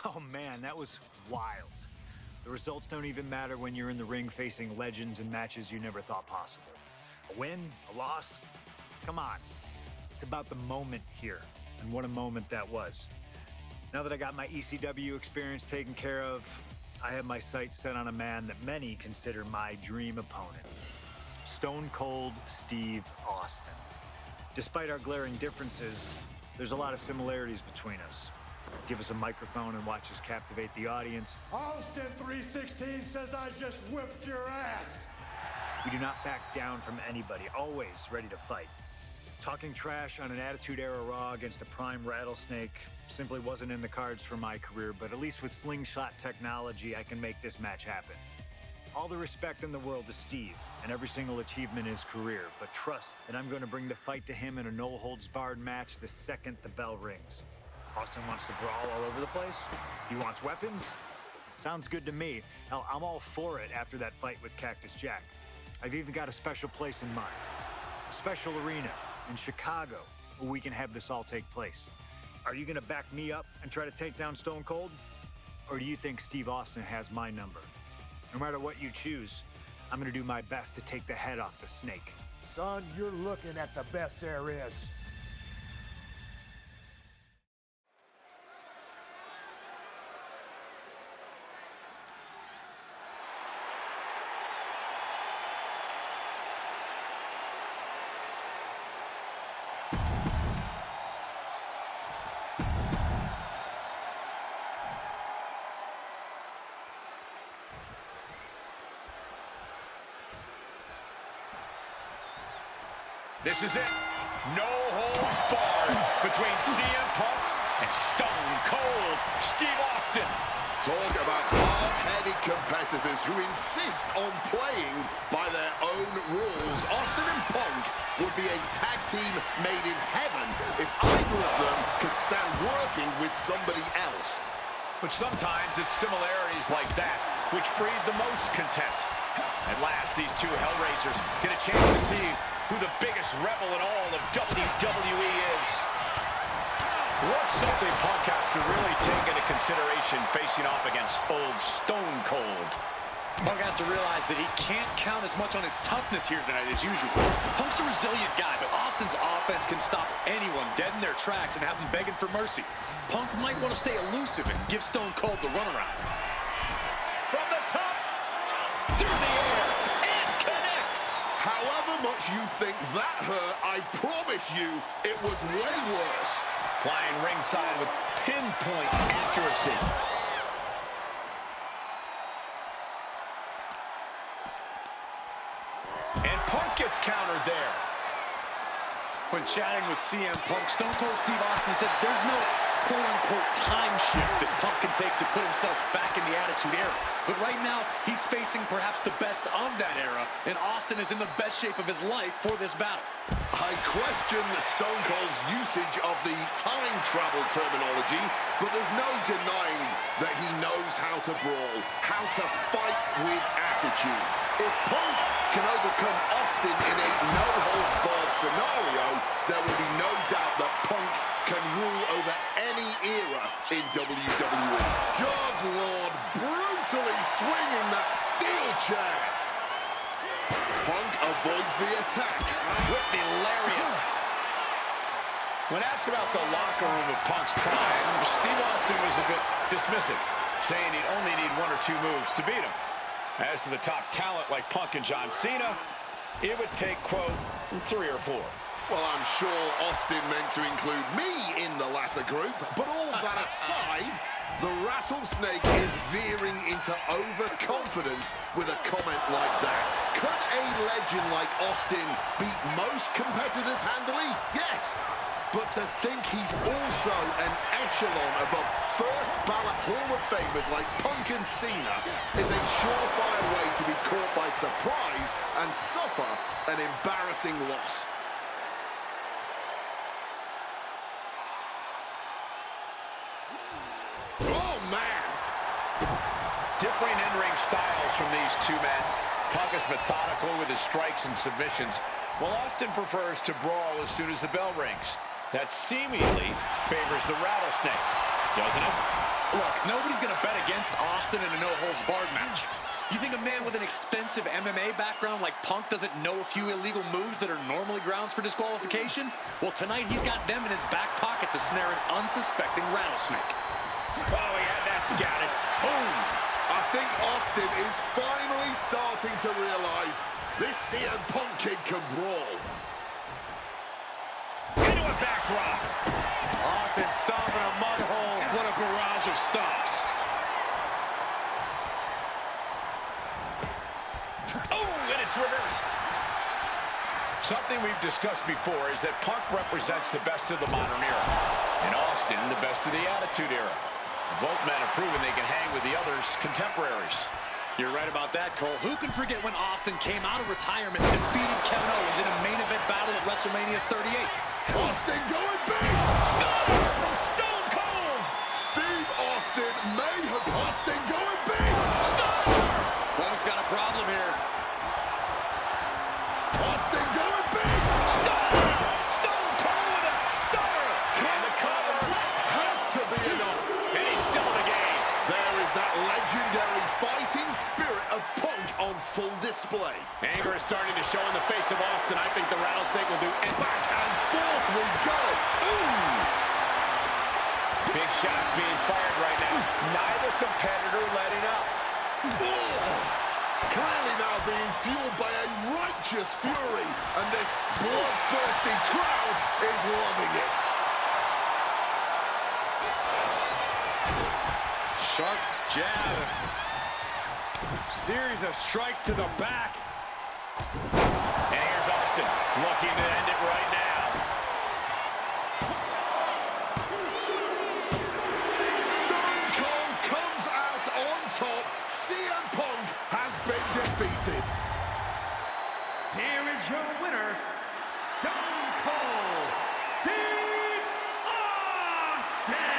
Oh man, that was wild. The results don't even matter when you're in the ring facing legends in matches you never thought possible. A win, a loss, come on. It's about the moment here, and what a moment that was. Now that I got my ECW experience taken care of, I have my sights set on a man that many consider my dream opponent. Stone Cold Steve Austin. Despite our glaring differences, there's a lot of similarities between us. Give us a microphone and watch us captivate the audience. Austin 316 says I just whipped your ass. We do not back down from anybody, always ready to fight. Talking trash on an Attitude Era Raw against a prime rattlesnake simply wasn't in the cards for my career, but at least with slingshot technology, I can make this match happen. All the respect in the world to Steve and every single achievement in his career, but trust that I'm going to bring the fight to him in a no-holds-barred match the second the bell rings. Austin wants to brawl all over the place? He wants weapons? Sounds good to me. Hell, I'm all for it after that fight with Cactus Jack. I've even got a special place in mind. A special arena in Chicago where we can have this all take place. Are you going to back me up and try to take down Stone Cold? Or do you think Steve Austin has my number? No matter what you choose, I'm going to do my best to take the head off the snake. Son, you're looking at the best there is. This is it. No holds barred between CM Punk and Stone Cold Steve Austin. Talk about hard-headed competitors who insist on playing by their own rules. Austin and Punk would be a tag team made in heaven if either of them could stand working with somebody else. But sometimes it's similarities like that which breed the most contempt. At last, these two Hellraisers get a chance to see who the biggest rebel in all of WWE is. What's something Punk has to really take into consideration facing off against old Stone Cold? Punk has to realize that he can't count as much on his toughness here tonight as usual. Punk's a resilient guy, but Austin's offense can stop anyone dead in their tracks and have them begging for mercy. Punk might want to stay elusive and give Stone Cold the runaround. From the top, through the air, and connects. However much you think that hurt, I promise you it was way worse. Flying ringside with pinpoint accuracy. And Punk gets countered there. When chatting with CM Punk, Stone Cold Steve Austin said there's no quote-unquote time shift that Punk can take to put himself back in the Attitude Era. But right now, he's facing perhaps the best of that era, and Austin is in the best shape of his life for this battle. I question Stone Cold's usage of the time travel terminology, but there's no denying that he knows how to brawl, how to fight with attitude. If Punk can overcome Austin in a no-holds-barred scenario, there will be no doubt that Punk can rule over any era in WWE. God Lord, brutally swinging that steel chair. Punk avoids the attack. With the lariat. When asked about the locker room of Punk's prime, Steve Austin was a bit dismissive, saying he'd only need one or two moves to beat him. As to the top talent like Punk and John Cena, it would take, quote, 3 or 4. Well, I'm sure Austin meant to include me in the latter group, but all that aside, the rattlesnake is veering into overconfidence with a comment like that. Could a legend like Austin beat most competitors handily? Yes. But to think he's also an echelon above first ballot Hall of Famers like Punk and Cena is a surefire way to be caught by surprise and suffer an embarrassing loss. Oh, man! Differing in-ring styles from these two men. Punk is methodical with his strikes and submissions, while Austin prefers to brawl as soon as the bell rings. That seemingly favors the rattlesnake, doesn't it? Look, nobody's going to bet against Austin in a no-holds-barred match. You think a man with an extensive MMA background like Punk doesn't know a few illegal moves that are normally grounds for disqualification? Well, tonight he's got them in his back pocket to snare an unsuspecting rattlesnake. Oh, he had that scouted. Boom! I think Austin is finally starting to realize this CM Punk kid can brawl. Into a backdrop. Austin stomping a mud hole. What a barrage of stomps. Oh, and it's reversed. Something we've discussed before is that Punk represents the best of the modern era, and Austin the best of the Attitude Era. Both men have proven they can hang with the others' contemporaries. You're right about that, Cole. Who can forget when Austin came out of retirement and defeated Kevin Owens in a main event battle at WrestleMania 38? Austin going big! Stunner from Stone Cold! Steve Austin may have Austin going big! Stunner! Punk's got a problem here. Austin going big! Stunner! Stone Cold with a stunner! And the cover Has to be enough! and he's still in the game. There is that legendary fighting spirit of Punk on full display. Anger is starting to show in the face of Austin. I think the rattlesnake will do anything. Back and forth we go. Ooh! Big shots being fired right now. Neither competitor letting up. Clearly now being fueled by a righteous fury, and this bloodthirsty crowd is loving it. Sharp jab. Series of strikes to the back. And here's Austin looking to end it right now. Stone Cold comes out on top. CM Punk has been defeated. Here is your winner, Stone Cold Steve Austin!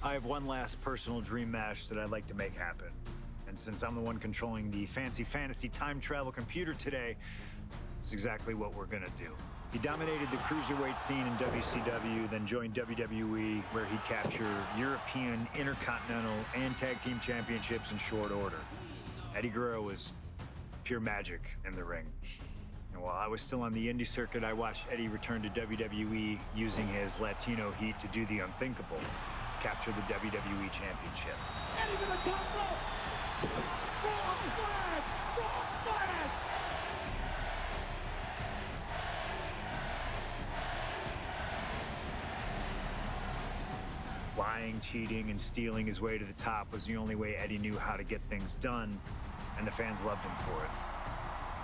I have one last personal dream match that I'd like to make happen. And since I'm the one controlling the fancy fantasy time travel computer today, it's exactly what we're gonna do. He dominated the cruiserweight scene in WCW, then joined WWE, where he captured European, Intercontinental, and Tag Team Championships in short order. Eddie Guerrero was pure magic in the ring. And while I was still on the indie circuit, I watched Eddie return to WWE using his Latino heat to do the unthinkable. Capture the WWE Championship. Eddie to the top rope! Frog splash! Frog splash! Lying, cheating, and stealing his way to the top was the only way Eddie knew how to get things done, and the fans loved him for it.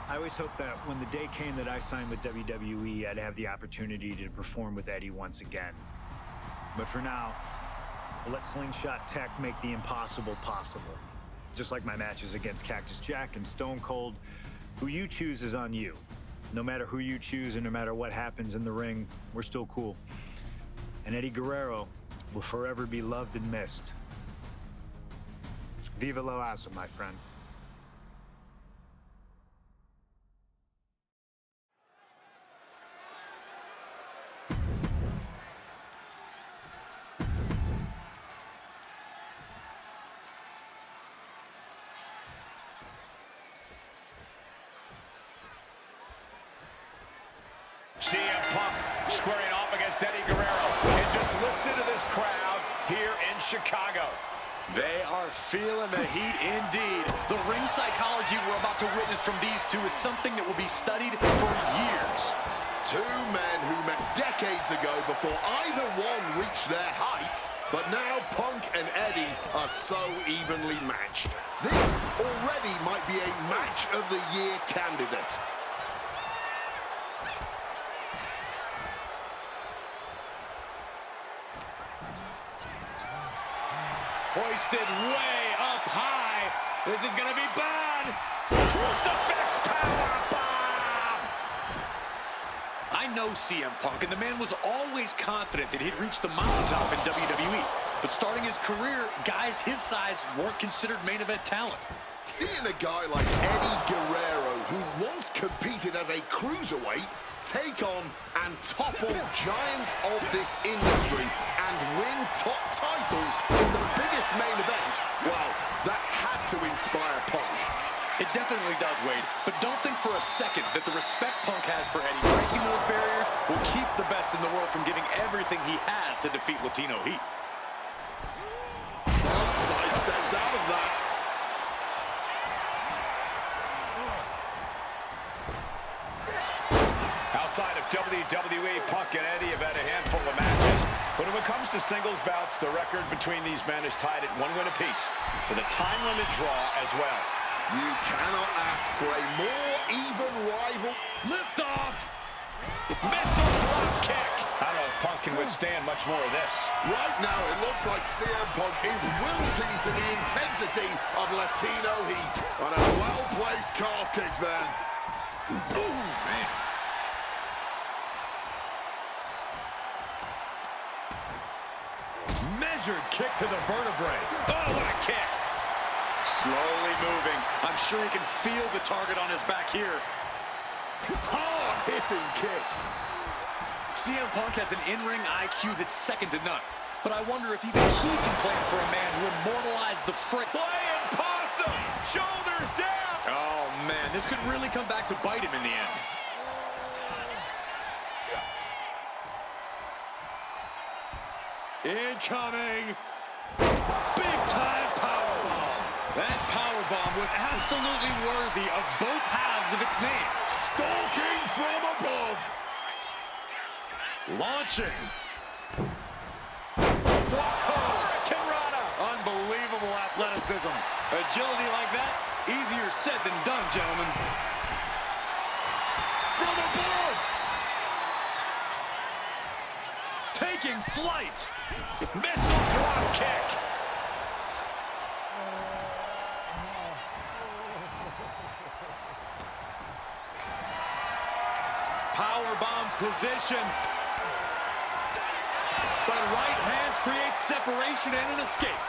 I always hoped that when the day came that I signed with WWE, I'd have the opportunity to perform with Eddie once again. But for now, we'll let Slingshot Tech make the impossible possible. Just like my matches against Cactus Jack and Stone Cold, who you choose is on you. No matter who you choose and no matter what happens in the ring, we're still cool. And Eddie Guerrero will forever be loved and missed. Viva la raza, my friend. squaring off against Eddie Guerrero. And just listen to this crowd here in Chicago. They are feeling the heat indeed. The ring psychology we're about to witness from these two is something that will be studied for years. Two men who met decades ago before either one reached their heights, but now Punk and Eddie are so evenly matched. This already might be a match of the year candidate. Hoisted way up high. This is going to be bad. Crucifix powerbomb! I know CM Punk, and the man was always confident that he'd reach the mountaintop in WWE. But starting his career, guys his size weren't considered main event talent. Seeing a guy like Eddie Guerrero, who once competed as a cruiserweight, take on and topple giants of this industry and win top titles in the biggest main events, well, that had to inspire Punk. It definitely does, Wade, but don't think for a second that the respect Punk has for Eddie breaking those barriers will keep the best in the world from giving everything he has to defeat Latino Heat. Punk sidesteps out of that. Outside of WWE, Punk and Eddie have had a handful of matches. But when it comes to singles bouts, the record between these men is tied at 1 win apiece, with a time limit draw as well. You cannot ask for a more even rival. Lift off! Missile drop kick! I don't know if Punk can withstand much more of this. Right now, it looks like CM Punk is wilting to the intensity of Latino Heat. On a well-placed calf kick there. Ooh, man. Measured kick to the vertebrae. Oh, what a kick! Slowly moving. I'm sure he can feel the target on his back here. Hard-hitting kick. CM Punk has an in-ring IQ that's second to none. But I wonder if even he can plan for a man who immortalized the frick. Playing possum! Shoulders down! Oh, man, this could really come back to bite him in the end. Incoming! Big-time powerbomb! That powerbomb was absolutely worthy of both halves of its name. Stalking from above. Launching. Unbelievable athleticism. Agility like that, easier said than done, gentlemen. From above. Taking flight. Missile drop kick! Powerbomb position. But right hands create separation and an escape.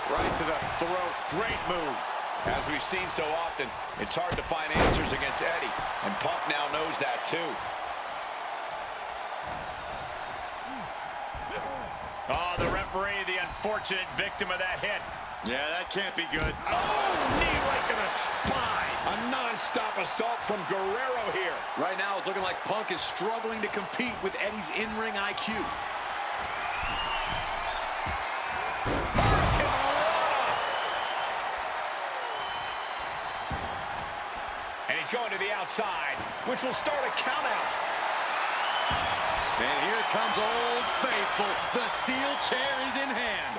Right to the throat. Great move. As we've seen so often, it's hard to find answers against Eddie, and Punk now knows that too. Oh, the referee, the unfortunate victim of that hit. Yeah, that can't be good. Oh, knee right to the spine. A non-stop assault from Guerrero here. Right now, it's looking like Punk is struggling to compete with Eddie's in-ring IQ. And he's going to the outside, which will start a countout. And here comes Old Faithful. The steel chair is in hand.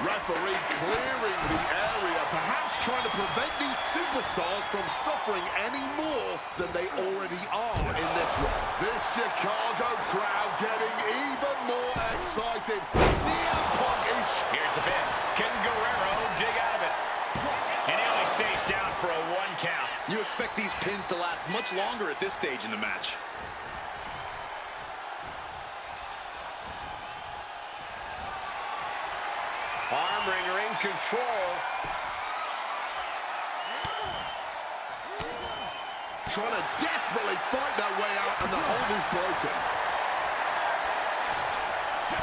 Referee clearing the area, perhaps trying to prevent these superstars from suffering any more than they already are in this one. This Chicago crowd getting even more excited. CM Punk is... Here's the pin. Can Guerrero dig out of it? And he only stays down for a 1 count. You expect these pins to last much longer at this stage in the match. Arm wringer in control. trying to desperately fight their way out, and the hold is broken.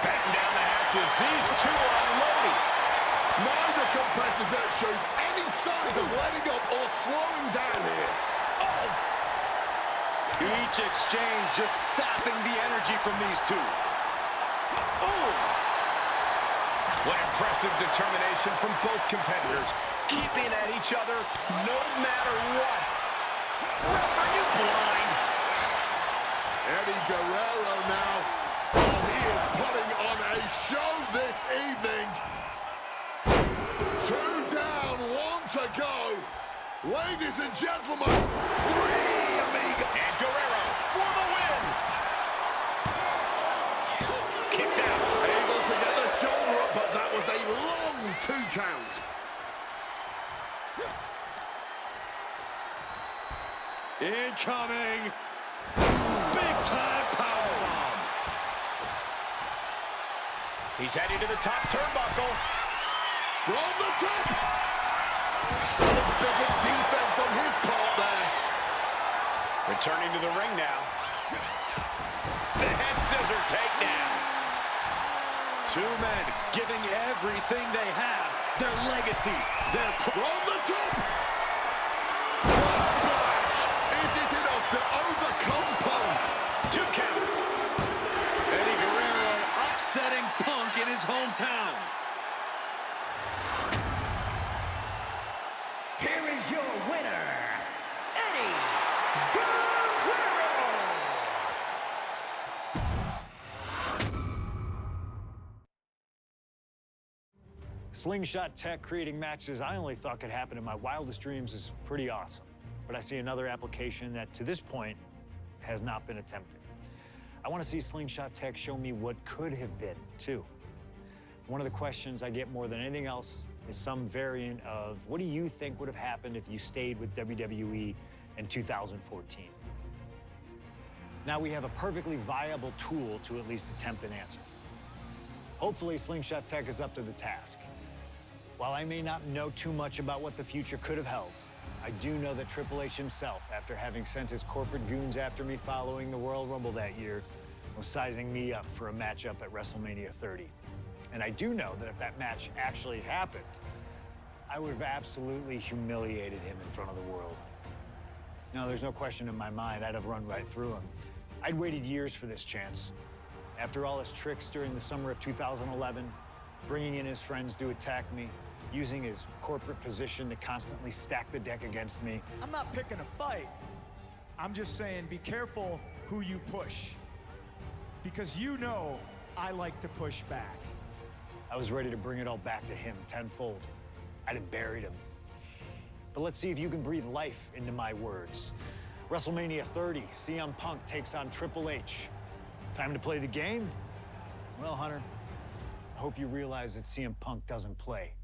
Batten down the hatches. These two are unloading. Neither competitor shows any signs of letting up or slowing down here. Oh! Each exchange just sapping the energy from these two. Oh! What impressive determination from both competitors, keeping at each other no matter what. Ref, are you blind? Eddie Guerrero now. Oh, he is putting on a show this evening. 2 down, 1 to go. Ladies and gentlemen, 3, amigo. And Guerrero for the win. Kicks out. Able to get the shoulder up, but that was a long 2 count. Incoming. Big time powerbomb. He's heading to the top turnbuckle. From the top. Solid bit of defense on his part there. Returning to the ring now. The head scissor takedown. 2 men giving everything they have. Their legacies. From the top. Front splash. Is it enough to overcome Punk? 2 count. Eddie Guerrero upsetting Punk in his hometown. Here is your winner, Eddie Guerrero. Slingshot tech creating matches I only thought could happen in my wildest dreams is pretty awesome. But I see another application that, to this point, has not been attempted. I want to see Slingshot tech show me what could have been, too. One of the questions I get more than anything else is some variant of, what do you think would have happened if you stayed with WWE in 2014? Now we have a perfectly viable tool to at least attempt an answer. Hopefully, Slingshot Tech is up to the task. While I may not know too much about what the future could have held, I do know that Triple H himself, after having sent his corporate goons after me following the Royal Rumble that year, was sizing me up for a matchup at WrestleMania 30. And I do know that if that match actually happened, I would have absolutely humiliated him in front of the world. Now, there's no question in my mind I'd have run right through him. I'd waited years for this chance. After all his tricks during the summer of 2011, bringing in his friends to attack me, using his corporate position to constantly stack the deck against me. I'm not picking a fight. I'm just saying be careful who you push. Because you know I like to push back. I was ready to bring it all back to him tenfold. I'd have buried him. But let's see if you can breathe life into my words. WrestleMania 30, CM Punk takes on Triple H. Time to play the game? Well, Hunter, I hope you realize that CM Punk doesn't play.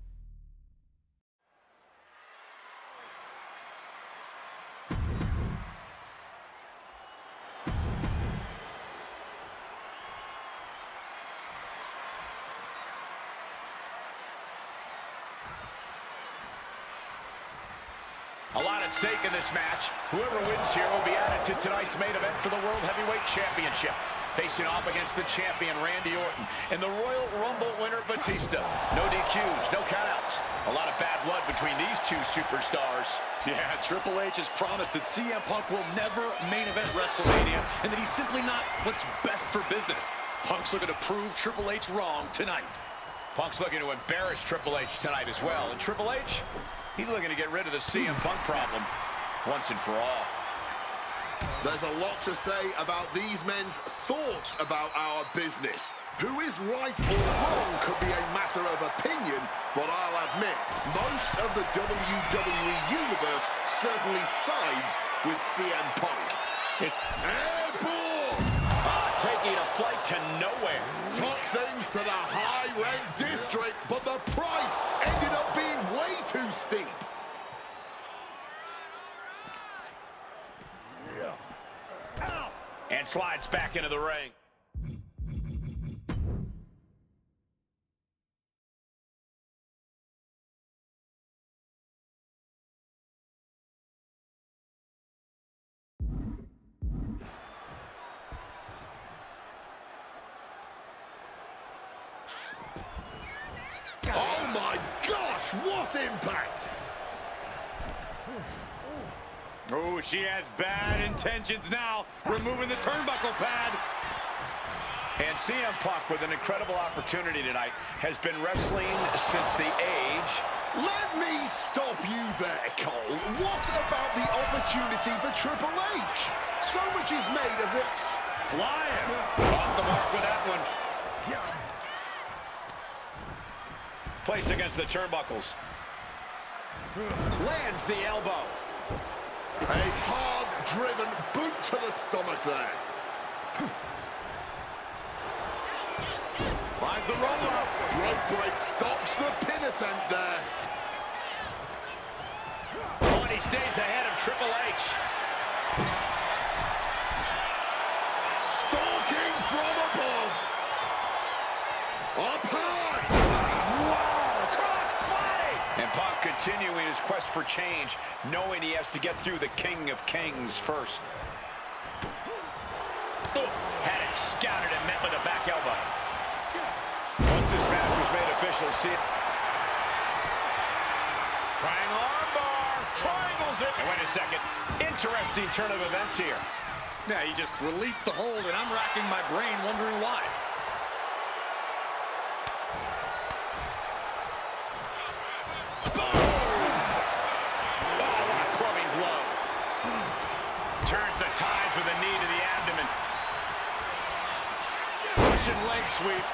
A lot at stake in this match. Whoever wins here will be added to tonight's main event for the World Heavyweight Championship. Facing off against the champion, Randy Orton, and the Royal Rumble winner, Batista. No DQs, no countouts. A lot of bad blood between these two superstars. Yeah, Triple H has promised that CM Punk will never main event WrestleMania, and that he's simply not what's best for business. Punk's looking to prove Triple H wrong tonight. Punk's looking to embarrass Triple H tonight as well. And Triple H, he's looking to get rid of the CM Punk problem once and for all. There's a lot to say about these men's thoughts about our business. Who is right or wrong could be a matter of opinion, but I'll admit, most of the WWE Universe certainly sides with CM Punk. Airborne! Taking a flight to nowhere. Took things to the high-rent district, but the price ended up being way too steep. And slides back into the ring. What impact! Oh, she has bad intentions now, removing the turnbuckle pad. And CM Punk, with an incredible opportunity tonight, has been wrestling since the age... Let me stop you there, Cole. What about the opportunity for Triple H? So much is made of what's... Flying! Off the mark with that one. Placed against the turnbuckles. Lands the elbow. A hard-driven boot to the stomach there. Finds the roll-up. Rope break stops the pin attempt there. Oh, and he stays ahead of Triple H. Stalking from above. Up high. Wow, cross body. And Punk continuing his quest for change, knowing he has to get through the King of Kings first. Oof, had it scouted and met with a back elbow. Once this match was made official, see it. Triangle armbar, triangles it. And wait a second, interesting turn of events here. Yeah, he just released the hold, and I'm racking my brain wondering why. Boom! Oh, what a clubbing blow. Turns the ties with a knee to the abdomen. Russian leg sweep.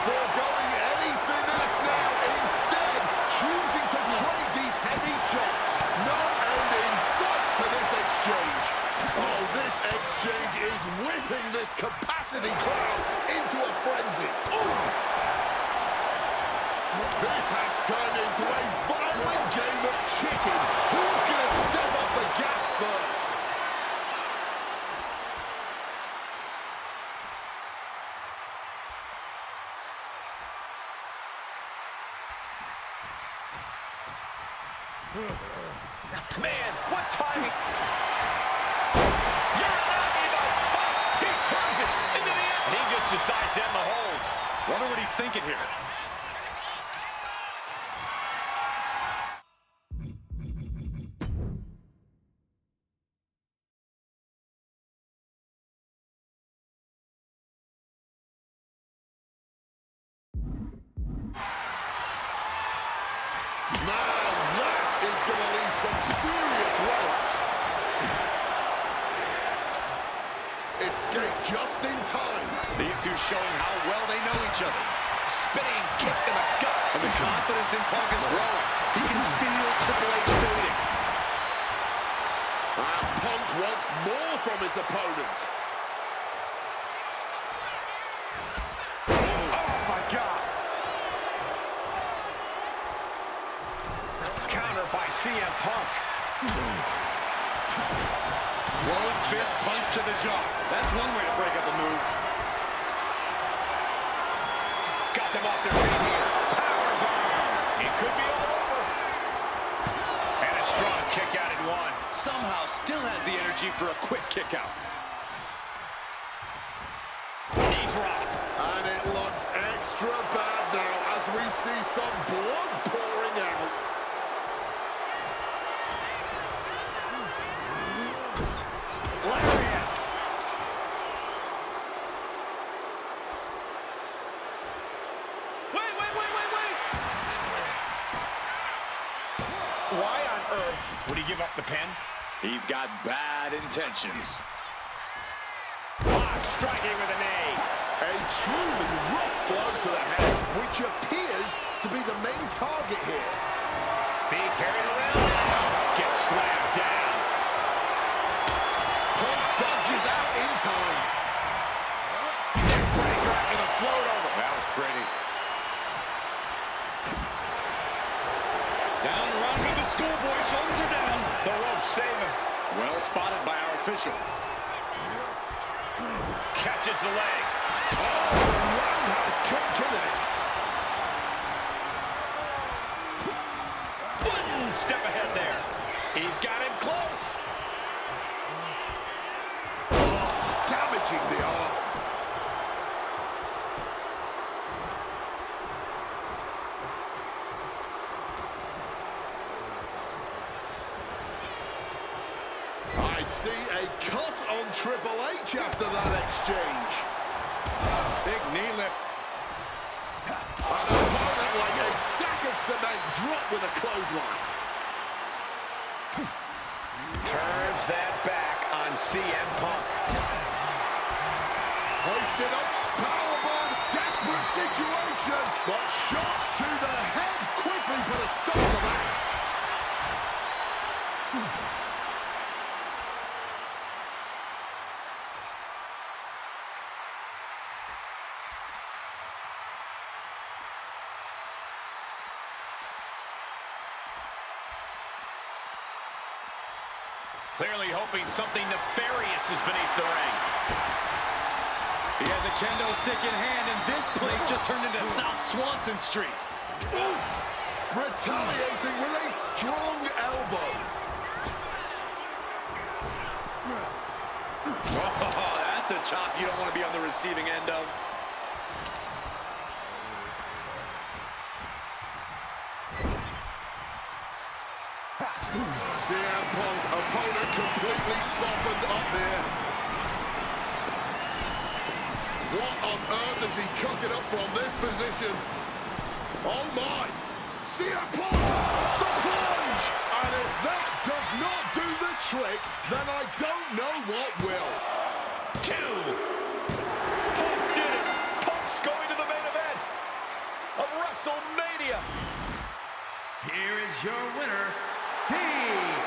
Foregoing any finesse now, instead choosing to trade these heavy shots. No end in sight to this exchange. Oh, this exchange is whipping this capacity crowd into a frenzy. Ooh. This has turned into a violent game of chicken. Who's going to step off the gas first? Man, what timing! You're not even... He turns it into the end. He just decides to end the hold. Wonder what he's thinking here. Some serious welts. Escape just in time. These two showing how well they know each other. Spinning kick in the gut. And the confidence in Punk is growing. He can feel Triple H fading. And Punk wants more from his opponent. Oh my God. Counter by CM Punk. Closed fist punch to the jaw. That's one way to break up a move. Got them off their feet here. Powerbomb. It could be all over. And a strong kick out at one. Somehow still has the energy for a quick kick out. Knee drop. And it looks extra bad now as we see some blood pouring out. Why on earth would he give up the pin? He's got bad intentions. Striking with a knee. A truly rough blow to the head, which appears to be the main target here. Being carried around now. Gets slammed down. Punk dodges out in time. Neckbreaker after the float over. That was pretty. Down the run with the schoolboy. Shoulders are down. The rope saving. Well spotted by our official. Catches the leg. Oh, roundhouse kick connects. Step ahead there. He's got him close. Oh, damaging see a cut on Triple H after that exchange. Big knee lift. An opponent like a sack of cement dropped with a clothesline. Turns that back on CM Punk. Hoisted up, powerbomb, desperate situation, but shots to the head quickly put a stop to that. Clearly hoping something nefarious is beneath the ring. He has a kendo stick in hand, and this place just turned into South Swanson Street. Oof! Retaliating with a strong elbow. Oh, that's a chop you don't want to be on the receiving end of. CM Punk, opponent completely softened up here. What on earth is he cooking up from this position? Oh my! CM Punk, the plunge! And if that does not do the trick, then I don't know what will. 2. Punk did it! Punk's going to the main event of WrestleMania. Here is your winner, CM